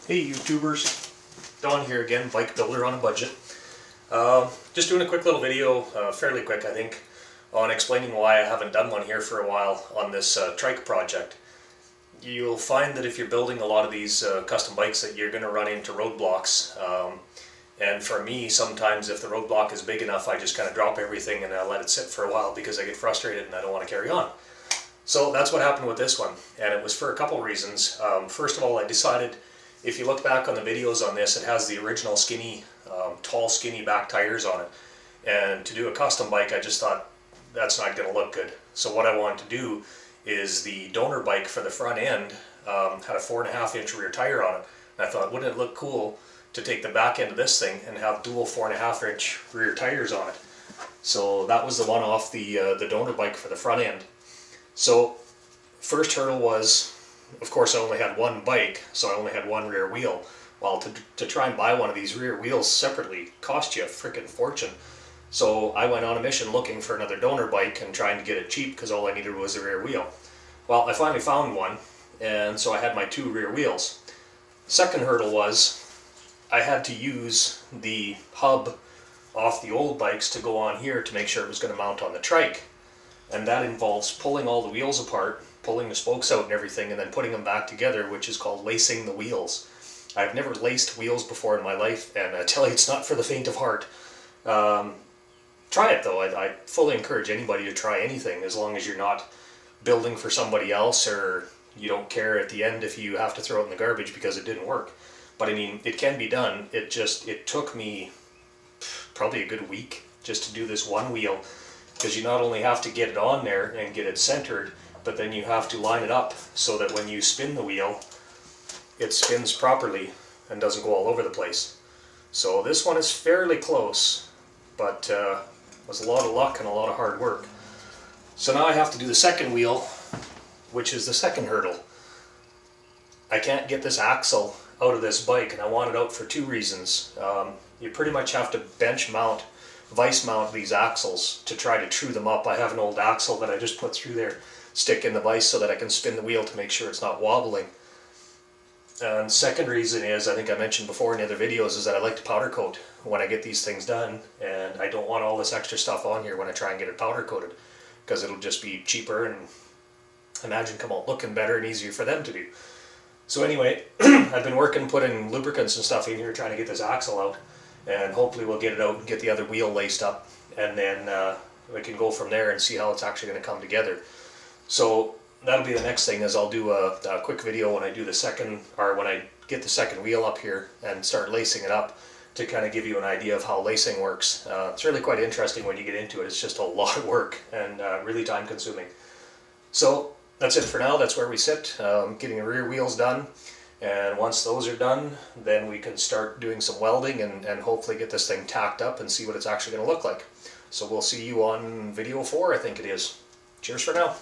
Hey YouTubers, Don here again, bike builder on a budget. Just doing a quick little video, fairly quick I think, on explaining why I haven't done one here for a while on this trike project. You'll find that if you're building a lot of these custom bikes that you're going to run into roadblocks. And for me, sometimes if the roadblock is big enough, I just kind of drop everything and I let it sit for a while because I get frustrated and I don't want to carry on. So that's what happened with this one, and it was for a couple reasons. First of all, I decided, if you look back on the videos on this, it has the original skinny, tall skinny back tires on it. And to do a custom bike, I just thought that's not going to look good. So what I wanted to do is the donor bike for the front end had a 4.5-inch rear tire on it. And I thought, wouldn't it look cool to take the back end of this thing and have dual 4.5-inch rear tires on it? So that was the one off the donor bike for the front end. So first hurdle was, of course, I only had one bike, so I only had one rear wheel. Well, to try and buy one of these rear wheels separately cost you a freaking fortune. So I went on a mission looking for another donor bike and trying to get it cheap because all I needed was a rear wheel. Well, I finally found one, and so I had my two rear wheels. Second hurdle was I had to use the hub off the old bikes to go on here to make sure it was going to mount on the trike. And that involves pulling all the wheels apart, pulling the spokes out and everything, and then putting them back together, which is called lacing the wheels. I've never laced wheels before in my life, and I tell you, it's not for the faint of heart. Try it though. I fully encourage anybody to try anything, as long as you're not building for somebody else, or you don't care at the end if you have to throw it in the garbage because it didn't work. But I mean, it can be done. It took me probably a good week just to do this one wheel, because you not only have to get it on there and get it centered, but then you have to line it up so that when you spin the wheel, it spins properly and doesn't go all over the place. So this one is fairly close, but was a lot of luck and a lot of hard work. So now I have to do the second wheel, which is the second hurdle. I can't get this axle out of this bike, and I want it out for two reasons. You pretty much have to vice mount these axles to try to true them up. I have an old axle that I just put through there, stick in the vise so that I can spin the wheel to make sure it's not wobbling. And second reason is, I think I mentioned before in the other videos, is that I like to powder coat when I get these things done, and I don't want all this extra stuff on here when I try and get it powder coated, because it'll just be cheaper and imagine come out looking better and easier for them to do. So anyway, I've been working putting lubricants and stuff in here trying to get this axle out, and hopefully we'll get it out and get the other wheel laced up, and then we can go from there and see how it's actually going to come together. So that'll be the next thing, is I'll do a quick video when I do the second, or when I get the second wheel up here and start lacing it up, to kind of give you an idea of how lacing works. It's really quite interesting when you get into it. It's just a lot of work and really time consuming. So that's it for now. That's where we sit, getting the rear wheels done. And once those are done, then we can start doing some welding and hopefully get this thing tacked up and see what it's actually going to look like. So we'll see you on video 4, I think it is. Cheers for now.